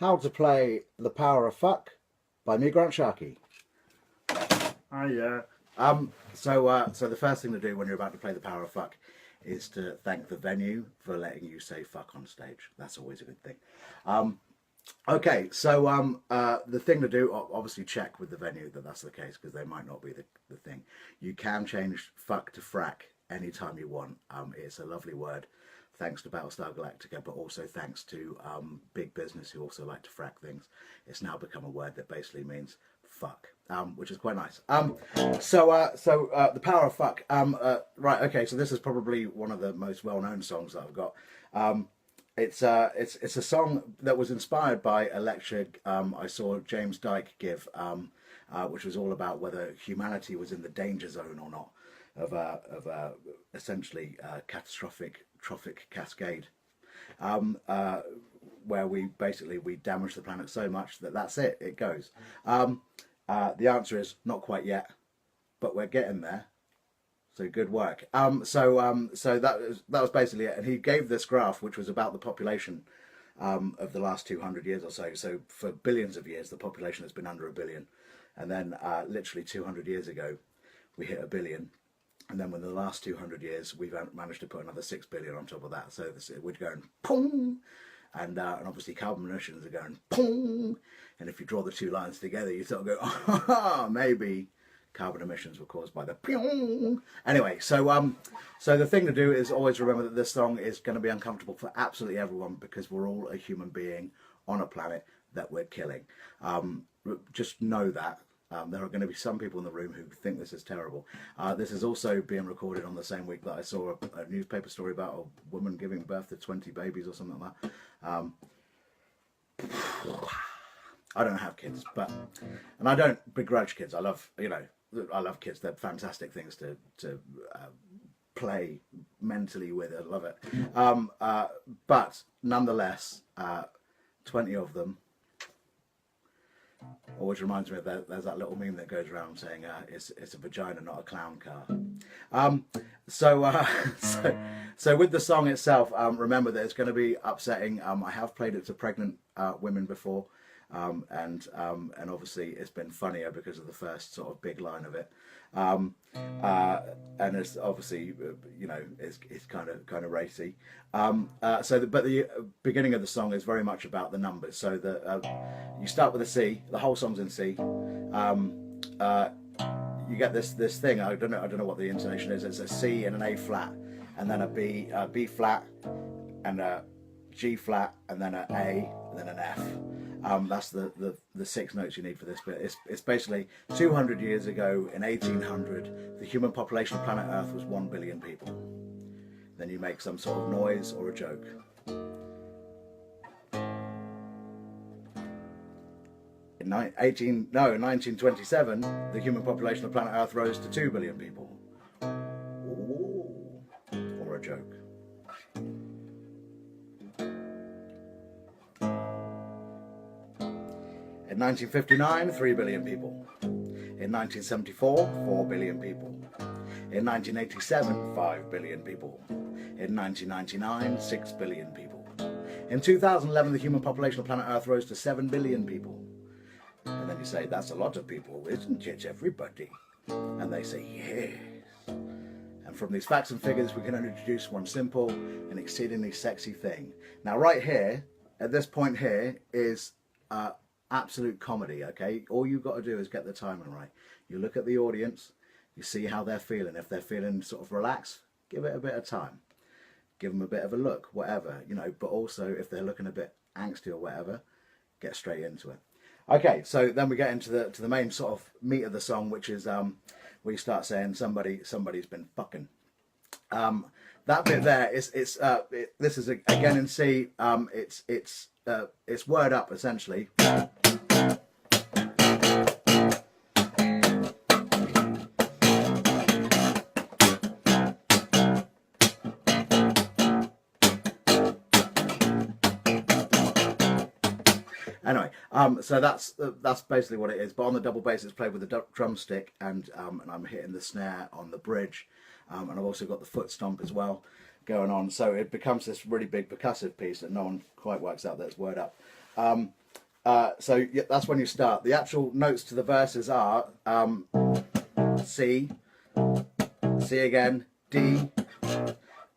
how to play The Power of Fuck by me, Grant Sharkey. Oh yeah. So the first thing to do when you're about to play The Power of Fuck is to thank the venue for letting you say fuck on stage. That's always a good thing. Okay, so the thing to do, obviously check with the venue that that's the case, because they might not be the thing. You can change fuck to frack anytime you want. It's a lovely word, thanks to Battlestar Galactica, but also thanks to big business who also like to frack things. It's now become a word that basically means fuck, which is quite nice. The Power of Fuck. Right, okay, so this is probably one of the most well-known songs that I've got. It's a song that was inspired by a lecture I saw James Dyke give, which was all about whether humanity was in the danger zone or not of essentially catastrophic trophic cascade, where we damage the planet so much that that's it. It goes. The answer is not quite yet, but we're getting there. So good work. So that was basically it. And he gave this graph, which was about the population of the last 200 years or so. So for billions of years, the population has been under a billion. And then literally 200 years ago, we hit a billion. And then within the last 200 years, we've managed to put another 6 billion on top of that. So we're going, pong! And obviously carbon emissions are going, pong! And if you draw the two lines together, you sort of go, ah, maybe carbon emissions were caused by the pyong. Anyway, so the thing to do is always remember that this song is going to be uncomfortable for absolutely everyone, because we're all a human being on a planet that we're killing. Just know that. There are going to be some people in the room who think this is terrible. This is also being recorded on the same week that I saw a newspaper story about a woman giving birth to 20 babies or something like that. I don't have kids, and I don't begrudge kids. I love kids. They're fantastic things to play mentally with. I love it. But nonetheless, 20 of them. Always reminds me of there's that little meme that goes around saying it's a vagina, not a clown car. So with the song itself, remember that it's going to be upsetting. I have played it to pregnant women before, and obviously it's been funnier because of the first sort of big line of it. And it's obviously, it's kind of racy. But the beginning of the song is very much about the numbers. So you start with a C. The whole song's in C. You get this thing. I don't know what the intonation is. It's a C and an A flat, and then a B flat, and a G flat, and then an A, and then an F. That's the 6 notes you need for this bit. It's basically 200 years ago in 1800, the human population of planet Earth was 1 billion people. Then you make some sort of noise or a joke. In 1927, the human population of planet Earth rose to 2 billion people. Ooh, or a joke. In 1959, 3 billion people. In 1974, 4 billion people. In 1987, 5 billion people. In 1999, 6 billion people. In 2011, the human population of planet Earth rose to 7 billion people. And then you say, that's a lot of people, isn't it, everybody? And they say, yes. And from these facts and figures, we can only deduce one simple and exceedingly sexy thing. Now, right here, at this point here, is absolute comedy, okay? All you've got to do is get the timing right. You look at the audience, you see how they're feeling. If they're feeling sort of relaxed, give it a bit of time. Give them a bit of a look, whatever, but also if they're looking a bit angsty or whatever, get straight into it. Okay, so then we get into the main sort of meat of the song, which is where you start saying somebody's been fucking. That bit there is this is again in C. It's word up essentially. Anyway, so that's basically what it is. But on the double bass, it's played with a drumstick, and I'm hitting the snare on the bridge, and I've also got the foot stomp as well. going on. So it becomes this really big percussive piece that no one quite works out that it's word up. So yeah, that's when you start. The actual notes to the verses are C, C again, D.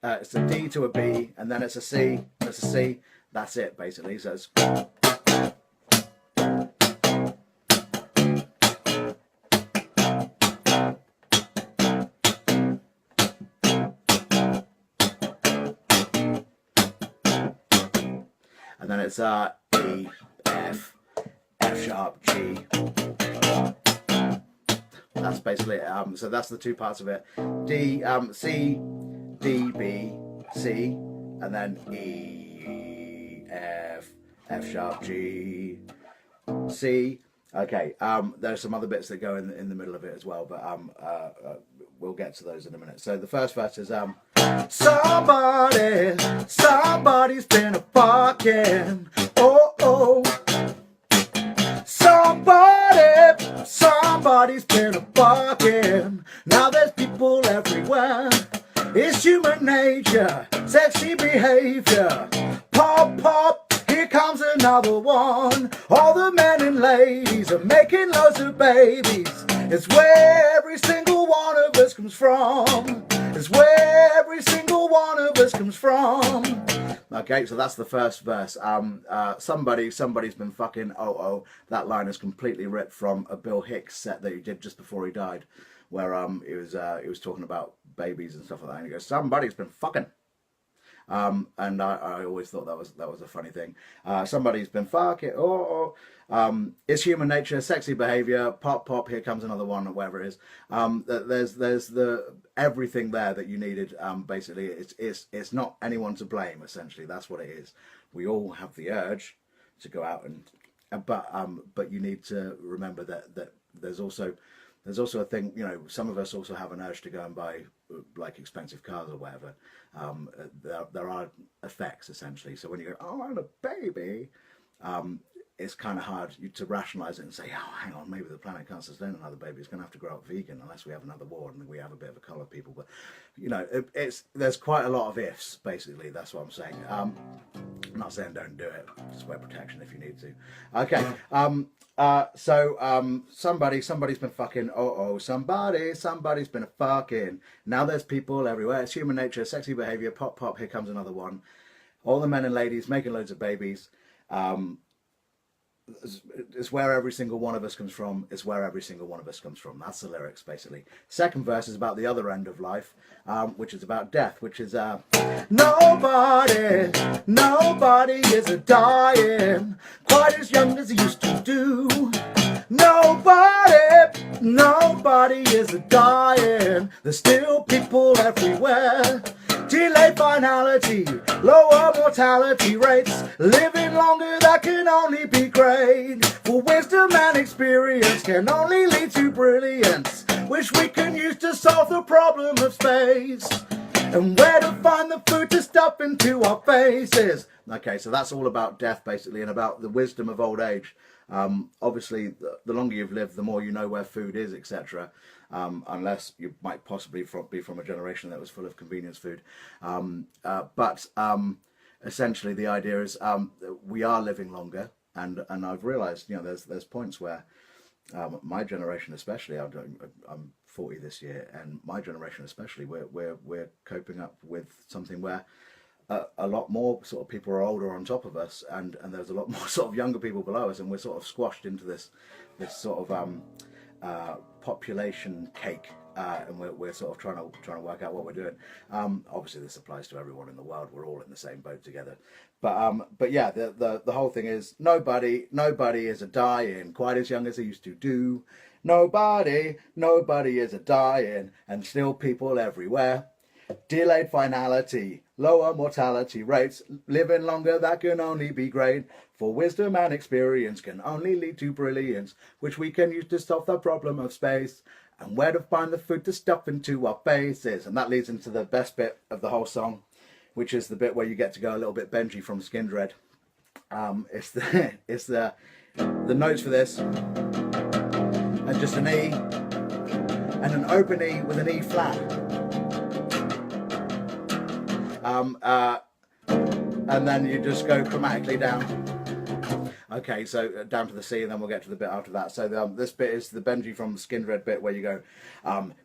It's a D to a B, and then it's a C, it's a C. That's it, basically. So it's... And then it's E, F, F sharp, G. That's basically it. So that's the two parts of it. D, C, D, B, C, and then E, F, F sharp, G, C. Okay. There's some other bits that go in the middle of it as well, but we'll get to those in a minute. So the first verse is somebody's been a fucking, oh. Somebody's been a fucking. Now there's people everywhere. It's human nature, sexy behavior. Pop, pop, here comes another one. All the men and ladies are making loads of babies. It's where every single one of us comes from. It's where every single one of us comes from. Okay, so that's the first verse. Somebody's been fucking, oh. That line is completely ripped from a Bill Hicks set that he did just before he died, where he was talking about babies and stuff like that, and he goes, somebody's been fucking. And I always thought that was a funny thing. Somebody's been fucking, oh. It's human nature, sexy behavior, pop, pop, here comes another one, or whatever it is. There's the everything there that you needed. Basically, it's not anyone to blame. Essentially, that's what it is. We all have the urge to go out but you need to remember that there's also a thing. You know, some of us also have an urge to go and buy like expensive cars or whatever. There are effects essentially. So when you go, oh, I want a baby. It's kind of hard to rationalize it and say, oh, hang on, maybe the planet can't sustain another baby. It's going to have to grow up vegan unless we have another war and we have a bit of a colour people. But, you know, there's quite a lot of ifs, basically. That's what I'm saying. I'm not saying don't do it. Just wear protection if you need to. Okay. Somebody's been fucking, somebody's been a fucking. Now there's people everywhere. It's human nature, sexy behaviour, pop, pop, here comes another one. All the men and ladies making loads of babies. It's where every single one of us comes from. It's where every single one of us comes from. That's the lyrics, basically. Second verse is about the other end of life, which is about death, which is nobody is a dying quite as young as he used to do. Nobody is a dying. There's still people everywhere. Delayed finality, lower mortality rates, living longer that can only be great. For wisdom and experience can only lead to brilliance, which we can use to solve the problem of space. And where to find the food to stuff into our faces. Okay, so that's all about death basically, and about the wisdom of old age. Obviously, the longer you've lived, the more you know where food is, etc. Unless you might possibly be from a generation that was full of convenience food. But essentially, the idea is we are living longer, and I've realised, you know, there's points where my generation, especially, I'm 40 this year, and my generation especially, we're coping up with something where a lot more sort of people are older on top of us, and there's a lot more sort of younger people below us, and we're sort of squashed into this sort of population cake, and we're sort of trying to work out what we're doing. Obviously, this applies to everyone in the world. We're all in the same boat together. But yeah, the whole thing is nobody is a dying quite as young as they used to do. Nobody is a dying, and still people everywhere. Delayed finality, lower mortality rates, living longer that can only be great. For wisdom and experience can only lead to brilliance, which we can use to solve the problem of space. And where to find the food to stuff into our faces. And that leads into the best bit of the whole song, which is the bit where you get to go a little bit Benji from Skindred. It's the notes for this, and just an E, and an open E with an E flat. And then you just go chromatically down. Okay, so down to the C, and then we'll get to the bit after that. So this bit is the Benji from Skindred bit, where you go,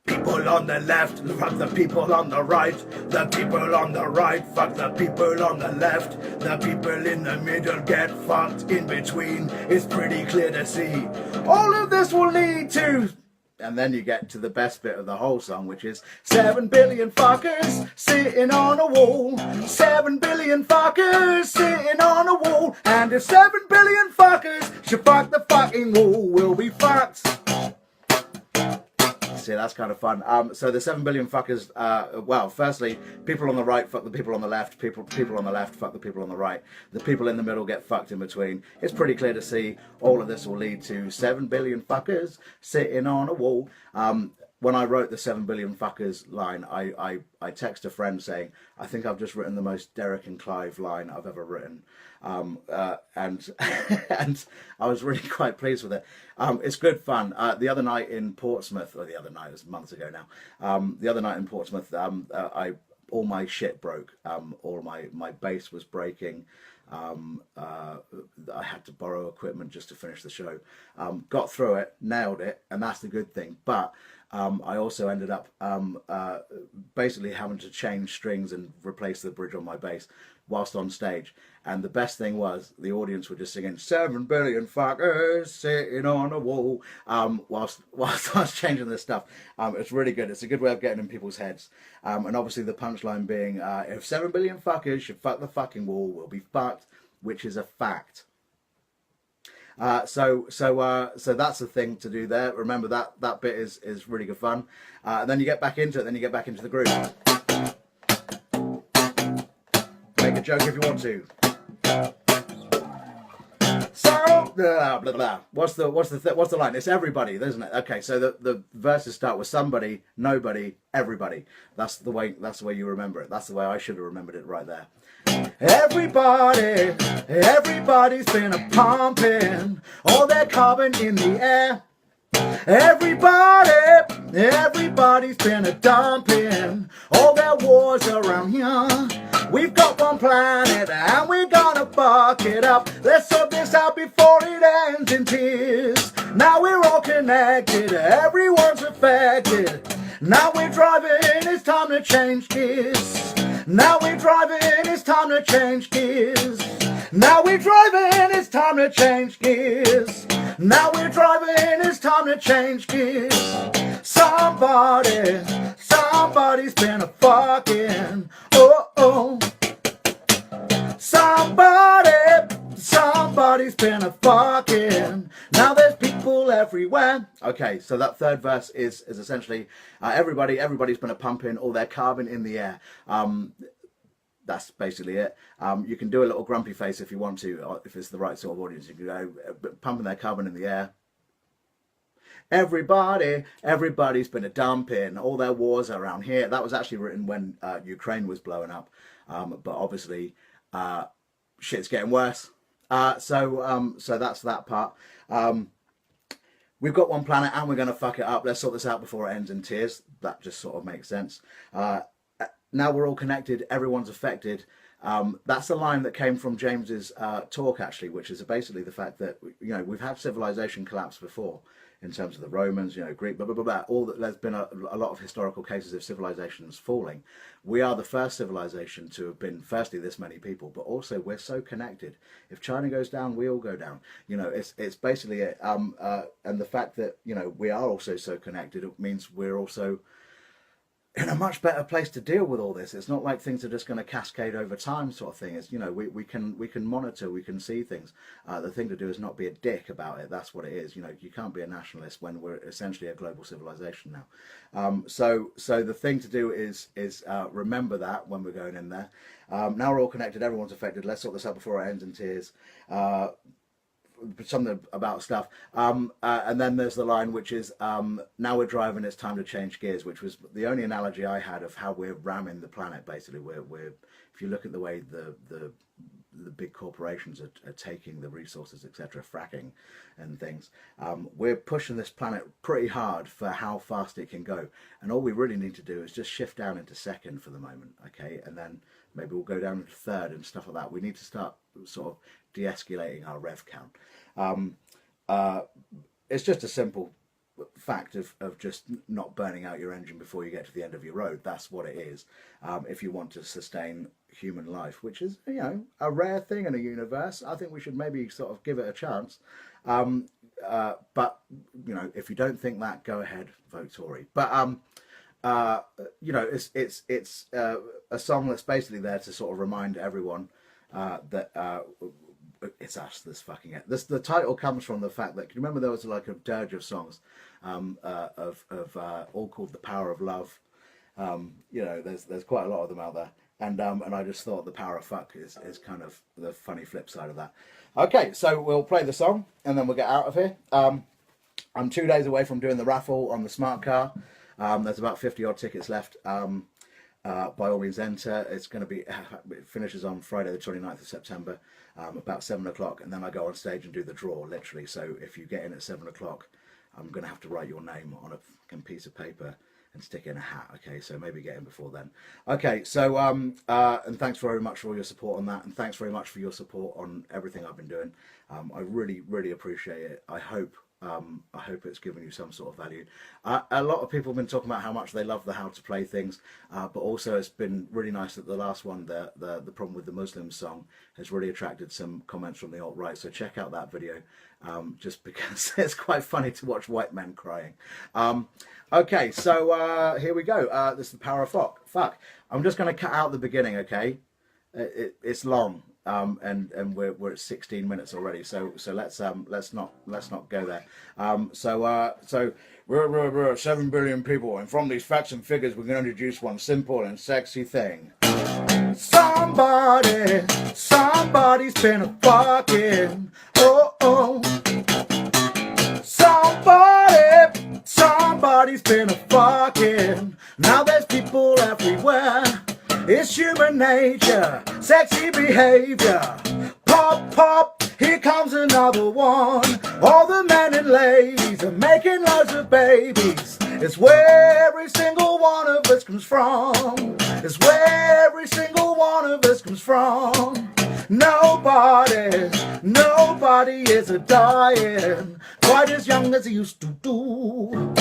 people on the left, fuck the people on the right. The people on the right, fuck the people on the left. The people in the middle get fucked in between. It's pretty clear to see. All of this will lead to... And then you get to the best bit of the whole song, which is 7 billion fuckers sitting on a wall. 7 billion fuckers sitting on a wall. And if 7 billion fuckers should fuck the fucking wall, we'll be fucked. See, that's kind of fun. So the 7 billion fuckers, well, firstly, people on the right fuck the people on the left. People on the left fuck the people on the right. The people in the middle get fucked in between. It's pretty clear to see all of this will lead to 7 billion fuckers sitting on a wall. When I wrote the 7 billion fuckers line, I text a friend saying, I think I've just written the most Derek and Clive line I've ever written. And and I was really quite pleased with it. It's good fun. The other night in Portsmouth, or the other night, it was months ago now. The other night in Portsmouth, all my shit broke. All my bass was breaking. I had to borrow equipment just to finish the show. Got through it, nailed it, and that's the good thing. But I also ended up basically having to change strings and replace the bridge on my bass whilst on stage. And the best thing was the audience were just singing 7 billion fuckers sitting on a wall whilst I was changing this stuff. It's really good. It's a good way of getting in people's heads. And obviously the punchline being, if 7 billion fuckers should fuck the fucking wall, we'll be fucked, which is a fact. So that's the thing to do there. Remember that bit is really good fun. And then you get back into it. Then you get back into the groove. Make a joke if you want to. So blah blah blah. What's the line? It's everybody, isn't it? Okay, so the verses start with somebody, nobody, everybody. That's the way you remember it. That's the way I should have remembered it right there. Everybody's been a pumping all their carbon in the air. Everybody's been a dumping all their wars around here. We've got one planet and we're gonna fuck it up. Let's sort this out before it ends in tears. Now we're all connected, everyone's affected. Now we're driving, it's time to change gears. Now we're driving, it's time to change gears. Now we're driving, it's time to change gears. Now we're driving, it's time to change gears. Somebody's been a fucking, oh. Somebody's been a fucking. Now there's people everywhere. Okay, so that third verse is essentially everybody's been a pumping all their carbon in the air. That's basically it. You can do a little grumpy face if you want to, if it's the right sort of audience. You can go pumping their carbon in the air. Everybody's been a dumping all their wars around here. That was actually written when Ukraine was blowing up, but obviously shit's getting worse. So that's that part. We've got one planet and we're going to fuck it up. Let's sort this out before it ends in tears. That just sort of makes sense. Now we're all connected. Everyone's affected. That's a line that came from James's talk, actually, which is basically the fact that, you know, we've had civilization collapse before in terms of the Romans, you know, Greek, blah, blah, blah, blah. All that, there's been a lot of historical cases of civilizations falling. We are the first civilization to have been, firstly, this many people, but also we're so connected. If China goes down, we all go down. You know, it's basically it. And the fact that, you know, we are also so connected, it means we're also in a much better place to deal with all this. It's not like things are just going to cascade over time, sort of thing. It's, you know, we can monitor, we can see things. The thing to do is not be a dick about it. That's what it is. You know, you can't be a nationalist when we're essentially a global civilization now. So the thing to do is remember that when we're going in there. Now we're all connected. Everyone's affected. Let's sort this out before it ends in tears. Something about stuff, and then there's the line which is now we're driving, it's time to change gears, which was the only analogy I had of how we're ramming the planet. Basically, we're if you look at the way the big corporations are taking the resources, etc., fracking and things, we're pushing this planet pretty hard for how fast it can go, and all we really need to do is just shift down into second for the moment, okay, and then maybe we'll go down to third and stuff like that. We need to start sort of de-escalating our rev count. It's just a simple fact of just not burning out your engine before you get to the end of your road. That's what it is. If you want to sustain human life, which is, you know, a rare thing in a universe, I think we should maybe sort of give it a chance. But you know, if you don't think that, go ahead, vote Tory. But you know, it's a song that's basically there to sort of remind everyone that it's us that's fucking it. The title comes from the fact that, can you remember there was like a dirge of songs all called The Power of Love. You know, there's quite a lot of them out there, and I just thought the power of fuck is kind of the funny flip side of that. Okay, so we'll play the song and then we'll get out of here. I'm 2 days away from doing the raffle on the smart car. There's about 50 odd tickets left. By all means enter. It's going to be, it finishes on Friday the 29th of September, about 7 o'clock, and then I go on stage and do the draw, literally. So if you get in at 7 o'clock, I'm going to have to write your name on a fucking piece of paper and stick it in a hat. Okay, so maybe get in before then. Okay, so and thanks very much for all your support on that, and thanks very much for your support on everything I've been doing. I really appreciate it. I hope it's given you some sort of value. A lot of people have been talking about how much they love the how to play things, but also it's been really nice that the last one, the problem with the Muslims song, has really attracted some comments from the alt-right. So check out that video, just because it's quite funny to watch white men crying. Okay, so here we go. This is The Power of Fuck. I'm just going to cut out the beginning, okay? It's long. And we're at 16 minutes already, so let's not go there. So we're 7 billion people, and from these facts and figures, we're going to introduce one simple and sexy thing. Somebody's been a fucking. Oh. Somebody's been a fucking. Now there's people everywhere. It's human nature, sexy behavior. Pop, here comes another one. All the men and ladies are making loads of babies. It's where every single one of us comes from. It's where every single one of us comes from. Nobody is a dying quite as young as he used to do.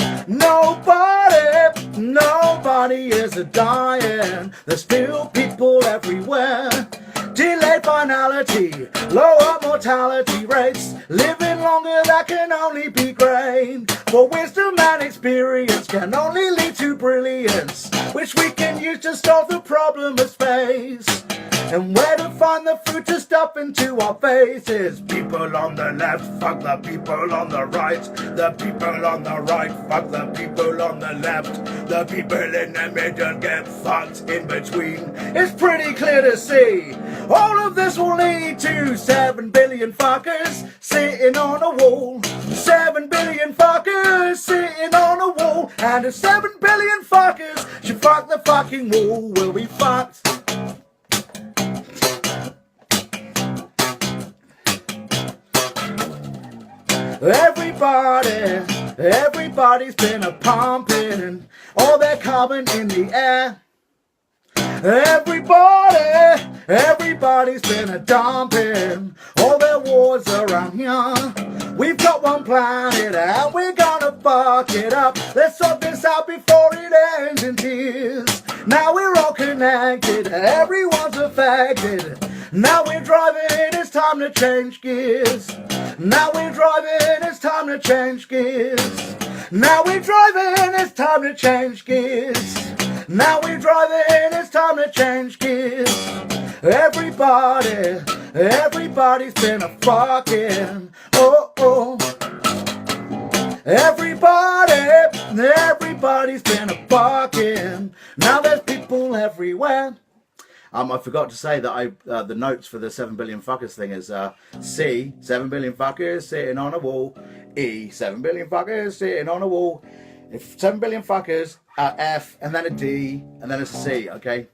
Nobody is a dying. There's still people everywhere. Delayed finality, lower mortality rates, living longer that can only be great. For wisdom and experience can only lead to brilliance, which we can use to solve the problem of space. And where to find the food to stuff into our faces. People on the left, fuck the people on the right. The people on the right, fuck the people on the left. The people in the middle get fucked in between. It's pretty clear to see. All of this will lead to 7 billion fuckers sitting on a wall. 7 billion fuckers sitting on a wall. And if 7 billion fuckers should fuck the fucking wall, we'll be fucked. Everybody's been a pumping all their carbon in the air. Everybody's been a dumping all their wars around here. We've got one planet and we're gonna fuck it up. Let's sort this out before it ends in tears. Now we're all connected, everyone's affected. Now we're driving, it's time to change gears. Now we're driving, it's time to change gears. Now we're driving, it's time to change gears. Now we're driving, it's time to change gears. Everybody's been a fucking. Oh. Everybody's been a fucking. Now there's people everywhere. I forgot to say that the notes for the 7 billion fuckers thing is C, 7 billion fuckers sitting on a wall. E, 7 billion fuckers sitting on a wall. If 7 billion fuckers, F, and then a D, and then a C, okay?